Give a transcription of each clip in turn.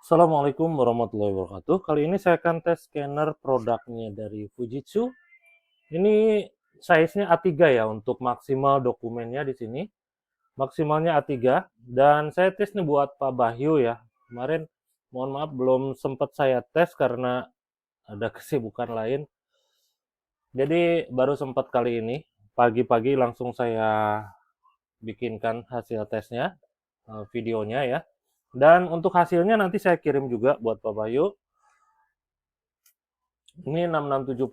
Assalamualaikum warahmatullahi wabarakatuh. Kali ini saya akan tes scanner produknya dari Fujitsu. Ini size-nya A3 ya untuk maksimal dokumennya di sini. Maksimalnya A3 dan saya tes nih buat Pak Bahyu ya. Kemarin mohon maaf belum sempat saya tes karena ada kesibukan lain. Jadi baru sempat kali ini pagi-pagi langsung saya bikinkan hasil tesnya, videonya ya. Dan untuk hasilnya nanti saya kirim juga buat Pak Bahyu. Ini 6670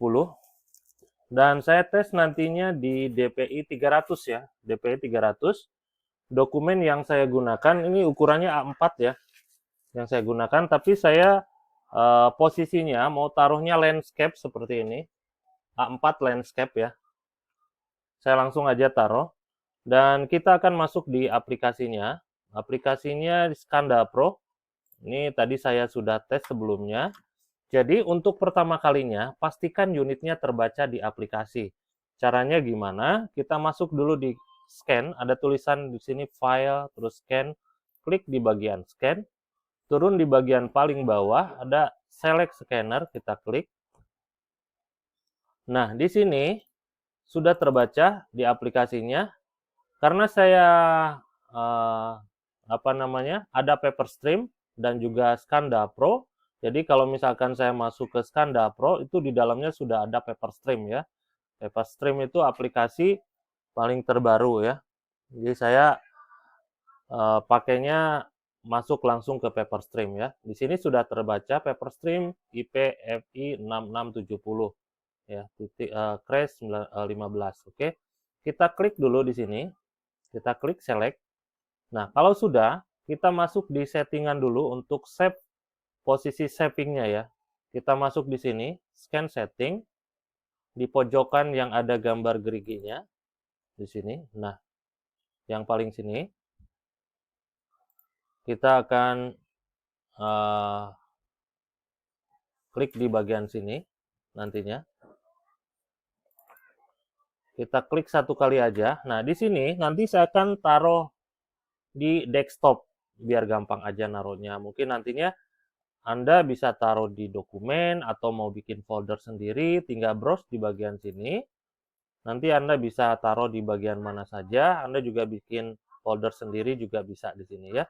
dan saya tes nantinya di DPI 300 ya, DPI 300. Dokumen yang saya gunakan ini ukurannya A4 ya, yang saya gunakan, tapi saya posisinya mau taruhnya landscape seperti ini, A4 landscape ya. Saya langsung aja taruh dan kita akan masuk di aplikasinya. Aplikasinya di Skanda Pro. Ini tadi saya sudah tes sebelumnya. Jadi untuk pertama kalinya, pastikan unitnya terbaca di aplikasi. Caranya gimana? Kita masuk dulu di scan, ada tulisan di sini file, terus scan, klik di bagian scan, turun di bagian paling bawah, ada select scanner, kita klik. Nah, di sini sudah terbaca di aplikasinya. Karena saya eh, ada Paperstream dan juga Skanda Pro. Jadi kalau misalkan saya masuk ke Skanda Pro itu di dalamnya sudah ada Paperstream ya. Paperstream itu aplikasi paling terbaru ya. Jadi saya pakainya masuk langsung ke Paperstream ya. Di sini sudah terbaca Paperstream IPFI 6670 ya, crash 15. Oke. Kita klik dulu di sini. Kita klik select. Nah, kalau sudah, kita masuk di settingan dulu untuk save posisi savingnya ya. Kita masuk di sini, scan setting, di pojokan yang ada gambar geriginya, di sini. Nah, yang paling sini, kita akan uh, klik di bagian sini nantinya. Kita klik satu kali aja. Nah, di sini nanti saya akan taruh di desktop, biar gampang aja naruhnya. Mungkin nantinya Anda bisa taruh di dokumen atau mau bikin folder sendiri, tinggal browse di bagian sini. Nanti Anda bisa taruh di bagian mana saja. Anda juga bikin folder sendiri juga bisa di sini ya.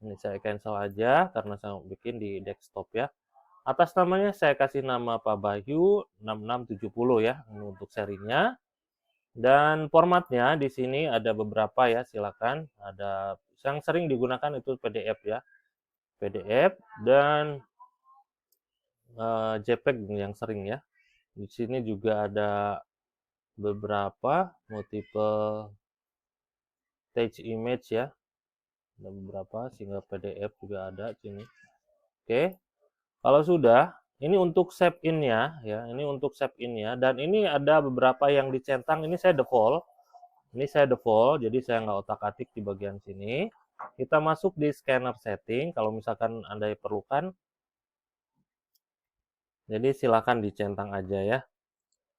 Ini saya cancel aja karena saya bikin di desktop ya. Atas namanya saya kasih nama Pak Bahyu 6670 ya, ini untuk serinya. Dan formatnya di sini ada beberapa ya, silakan. Ada yang sering digunakan itu PDF ya. PDF dan JPEG yang sering ya. Di sini juga ada beberapa multiple stage image ya. Ada beberapa sehingga PDF juga ada di sini. Oke. Kalau sudah, ini untuk save in-nya ya. Ini untuk save in-nya dan ini ada beberapa yang dicentang. Ini saya default. Ini saya default, jadi saya nggak otak-atik di bagian sini. Kita masuk di scanner setting. Kalau misalkan Anda perlukan, jadi silakan dicentang aja ya.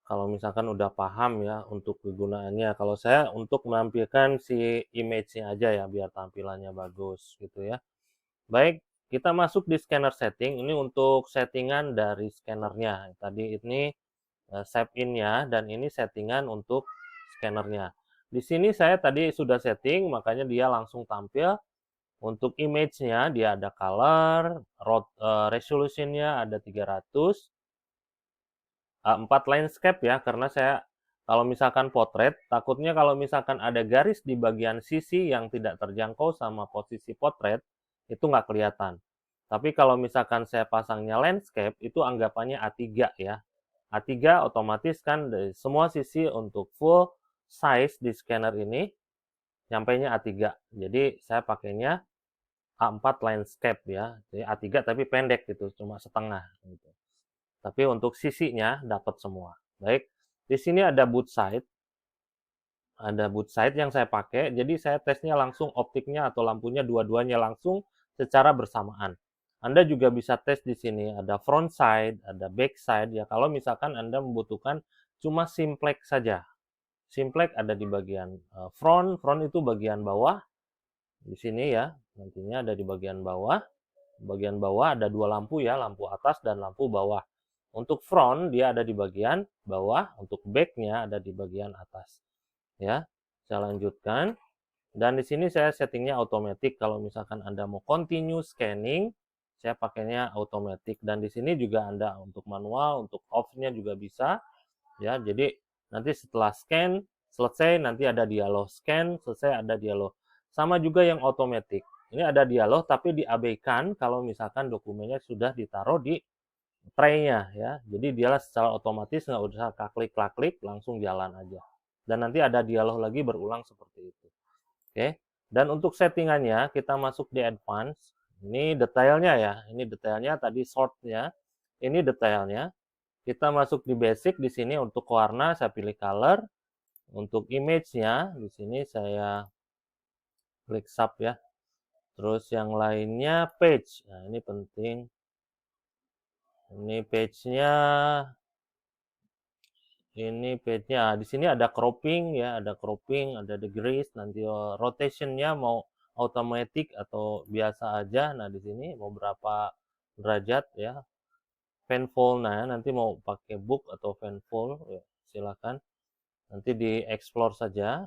Kalau misalkan udah paham ya untuk kegunaannya. Kalau saya untuk menampilkan si image-nya aja ya biar tampilannya bagus gitu ya. Baik, kita masuk di scanner setting. Ini untuk settingan dari scannernya. Tadi ini save in-nya dan ini settingan untuk scannernya. Di sini saya tadi sudah setting, makanya dia langsung tampil. Untuk image-nya dia ada color, resolution-nya ada 300, 4 landscape ya, karena saya kalau misalkan potret, takutnya kalau misalkan ada garis di bagian sisi yang tidak terjangkau sama posisi potret, itu nggak kelihatan. Tapi kalau misalkan saya pasangnya landscape, itu anggapannya A3 ya. A3 otomatis kan semua sisi untuk full size di scanner ini nyampainya A3. Jadi saya pakainya A4 landscape ya. Jadi A3 tapi pendek gitu, cuma setengah gitu. Tapi untuk sisinya dapat semua. Baik, di sini ada boot side. Ada boot side yang saya pakai. Jadi saya tesnya langsung optiknya atau lampunya dua-duanya langsung secara bersamaan. Anda juga bisa tes di sini. Ada front side, ada back side. Ya kalau misalkan Anda membutuhkan cuma simplex saja. Simplex ada di bagian front. Front itu bagian bawah. Di sini ya, nantinya ada di bagian bawah. Bagian bawah ada dua lampu ya, lampu atas dan lampu bawah. Untuk front dia ada di bagian bawah, untuk backnya ada di bagian atas. Ya, saya lanjutkan. Dan di sini saya settingnya automatic. Kalau misalkan Anda mau continue scanning, saya pakainya automatic. Dan di sini juga Anda untuk manual, untuk off-nya juga bisa. Ya, jadi nanti setelah scan selesai nanti ada dialog, scan selesai ada dialog. Sama juga yang automatic. Ini ada dialog tapi diabaikan kalau misalkan dokumennya sudah ditaruh di tray-nya ya. Jadi dia secara otomatis nggak usah klik-klik, langsung jalan aja. Dan nanti ada dialog lagi berulang seperti itu. Oke. Dan untuk settingannya kita masuk di advance. Ini detailnya ya. Ini detailnya tadi short-nya. Ini detailnya. Kita masuk di basic di sini untuk warna saya pilih color. Untuk image-nya di sini saya klik sub ya. Terus yang lainnya page. Nah, ini penting. Ini page-nya di sini ada cropping ya, ada cropping, ada degrees, nanti rotation-nya mau automatic atau biasa aja. Nah, di sini mau berapa derajat ya. Fanfold, nah nanti mau pakai book atau fanfold ya, silakan. Nanti di explore saja.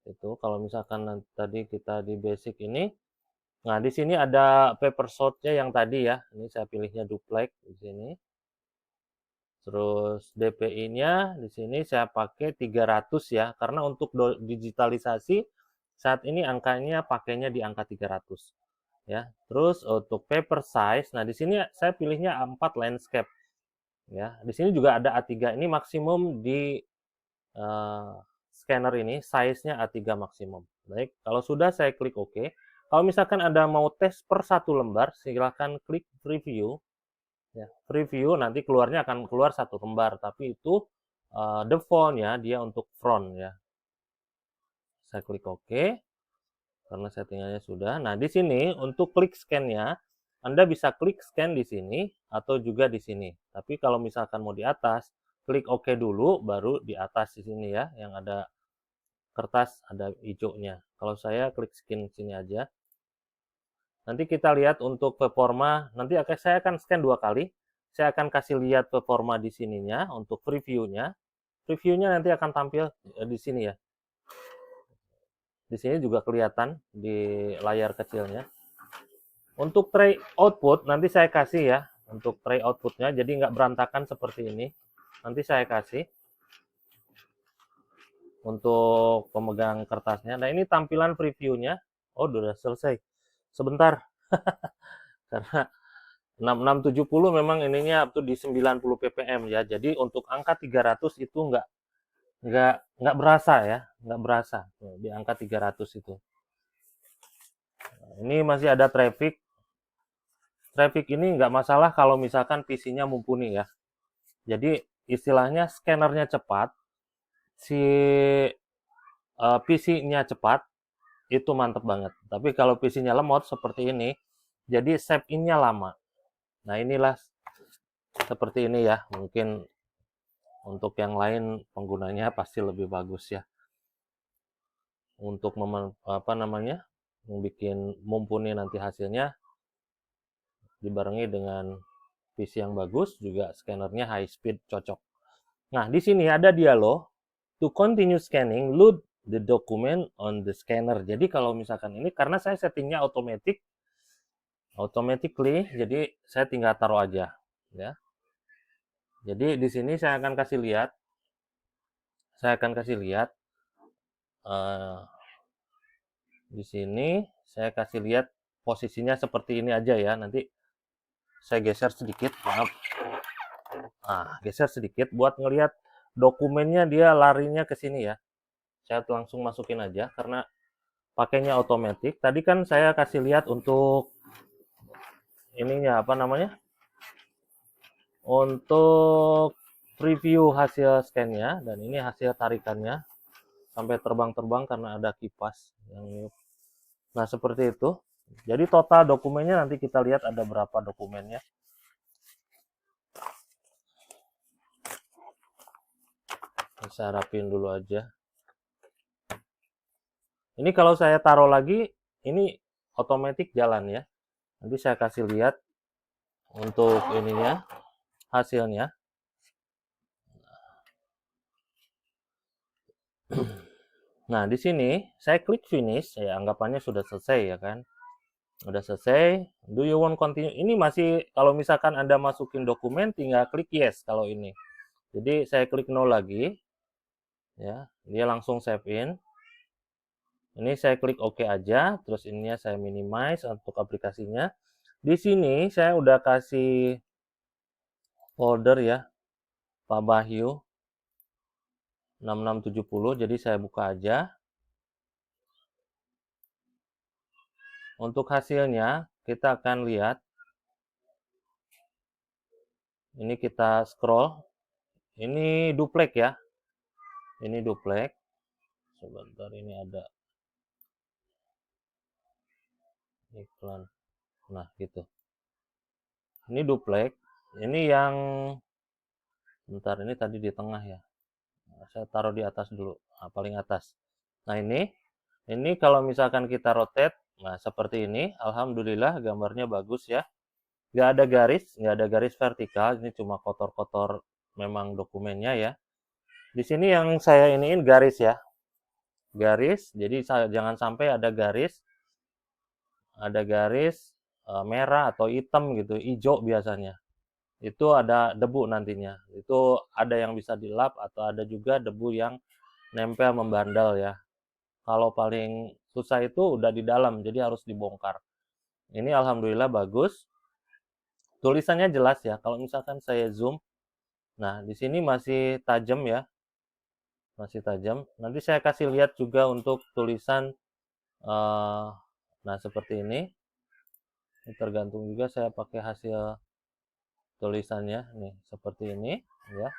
Itu kalau misalkan tadi kita di basic ini. Nah, di sini ada paper sort-nya yang tadi ya. Ini saya pilihnya duplex di sini. Terus DPI-nya di sini saya pakai 300 ya, karena untuk digitalisasi saat ini angkanya pakainya di angka 300 ya. Terus untuk paper size, nah di sini saya pilihnya A4 landscape ya. Di sini juga ada A3. Ini maksimum di scanner ini size-nya A3 maksimum. Baik, kalau sudah saya klik OK. Kalau misalkan Anda mau tes per satu lembar, silakan klik preview. Ya, preview nanti keluarnya akan keluar satu lembar, tapi itu default-nya dia untuk front ya. Saya klik OK karena settingannya sudah. Nah, di sini untuk klik scan-nya Anda bisa klik scan di sini atau juga di sini. Tapi kalau misalkan mau di atas, klik OK dulu baru di atas di sini ya, yang ada kertas ada hijaunya. Kalau saya klik scan sini aja. Nanti kita lihat untuk performa, nanti saya akan scan 2 kali. Saya akan kasih lihat performa di sininya untuk previewnya. Previewnya nanti akan tampil di sini ya. Di sini juga kelihatan di layar kecilnya. Untuk tray output nanti saya kasih ya. Untuk tray outputnya, jadi nggak berantakan seperti ini. Nanti saya kasih untuk pemegang kertasnya. Nah, ini tampilan previewnya. Oh, sudah selesai. Sebentar. Karena 6670 memang ininya tuh di 90 ppm ya. Jadi untuk angka 300 itu nggak berasa ya, nggak berasa di angka 300 itu. Nah, ini masih ada traffic. Traffic ini nggak masalah kalau misalkan PC-nya mumpuni ya. Jadi istilahnya scannernya cepat, si PC-nya cepat, itu mantep banget. Tapi kalau PC-nya lemot seperti ini, jadi save in-nya lama. Nah, inilah seperti ini ya. Mungkin untuk yang lain penggunanya pasti lebih bagus ya. Untuk membuat mumpuni nanti hasilnya dibarengi dengan PC yang bagus, juga scannernya high speed cocok. Nah, di sini ada dialog to continue scanning, load the document on the scanner. Jadi kalau misalkan ini karena saya settingnya automatically, jadi saya tinggal taruh aja ya. Jadi di sini saya akan kasih lihat di sini saya kasih lihat posisinya seperti ini aja ya. Nanti saya geser sedikit, maaf. Nah, geser sedikit buat ngelihat dokumennya dia larinya ke sini ya. Saya langsung masukin aja karena pakainya otomatis. Tadi kan saya kasih lihat untuk ininya untuk preview hasil scan-nya, dan ini hasil tarikannya sampai terbang-terbang karena ada kipas yang niup. Nah, seperti itu. Jadi total dokumennya nanti kita lihat ada berapa dokumennya. Saya rapin dulu aja. Ini kalau saya taruh lagi, ini otomatis jalan ya. Nanti saya kasih lihat untuk ininya, hasilnya. Nah, di sini saya klik finish, ya anggapannya sudah selesai ya kan. Udah selesai. Do you want continue? Ini masih, kalau misalkan Anda masukin dokumen, tinggal klik yes kalau ini. Jadi saya klik no lagi, ya, dia langsung save in. Ini saya klik OK aja, terus ininya saya minimize untuk aplikasinya. Di sini saya udah kasih folder ya, Pak Bahyu 6670, jadi saya buka aja. Untuk hasilnya, kita akan lihat. Ini kita scroll. Ini duplek ya. Ini duplek. Sebentar, ini ada iklan. Nah, gitu. Ini duplek. Ini yang bentar, ini tadi di tengah ya. Nah, saya taruh di atas dulu. Nah, paling atas. Nah, ini kalau misalkan kita rotate, nah seperti ini. Alhamdulillah gambarnya bagus ya. Nggak ada garis vertikal. Ini cuma kotor-kotor memang dokumennya ya. Di sini yang saya iniin garis ya. Garis, jadi jangan sampai ada garis merah atau hitam gitu, hijau biasanya. Itu ada debu nantinya. Itu ada yang bisa dilap atau ada juga debu yang nempel membandel ya. Kalau paling susah itu udah di dalam, jadi harus dibongkar. Ini alhamdulillah bagus. Tulisannya jelas ya. Kalau misalkan saya zoom, nah di sini masih tajam ya. Masih tajam. Nanti saya kasih lihat juga untuk tulisan nah seperti ini. Ini tergantung juga saya pakai hasil tulisannya nih seperti ini ya.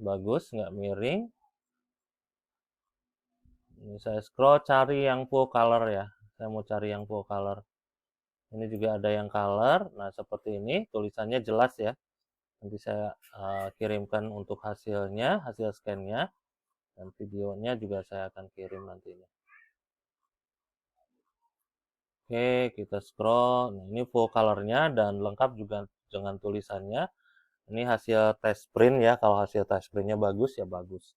Bagus, nggak miring. Ini saya scroll cari yang full color ya. Saya mau cari yang full color. Ini juga ada yang color. Nah, seperti ini tulisannya jelas ya. Nanti saya kirimkan untuk hasilnya, hasil scan-nya. Dan videonya juga saya akan kirim nantinya. Oke, kita scroll. Nah, ini full color-nya dan lengkap juga dengan tulisannya. Ini hasil test print ya. Kalau hasil test print-nya bagus ya bagus.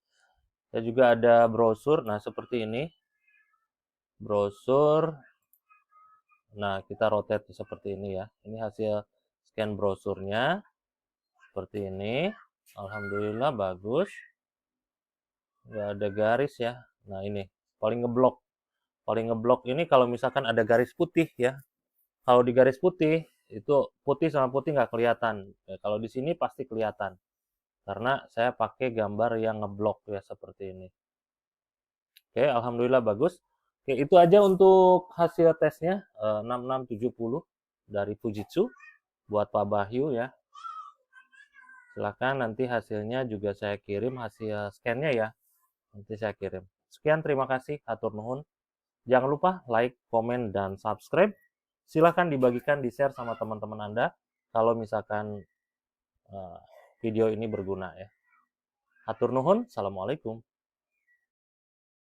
Saya juga ada brosur. Nah, seperti ini. Brosur. Nah, kita rotate seperti ini ya. Ini hasil scan brosurnya. Seperti ini. Alhamdulillah bagus. Nggak ada garis ya. Nah, ini. Paling ngeblok. Paling ngeblok ini kalau misalkan ada garis putih ya. Kalau di garis putih, itu putih sama putih nggak kelihatan. Ya, kalau di sini pasti kelihatan. Karena saya pakai gambar yang ngeblok ya seperti ini. Oke, alhamdulillah bagus. Oke, itu aja untuk hasil tesnya 6670 dari Fujitsu buat Pak Bahyu ya. Silahkan nanti hasilnya juga saya kirim, hasil scan-nya ya. Nanti saya kirim. Sekian, terima kasih. Hatur nuhun. Jangan lupa like, komen, dan subscribe. Silahkan dibagikan, di-share sama teman-teman Anda kalau misalkan video ini berguna ya. Hatur nuhun. Assalamualaikum.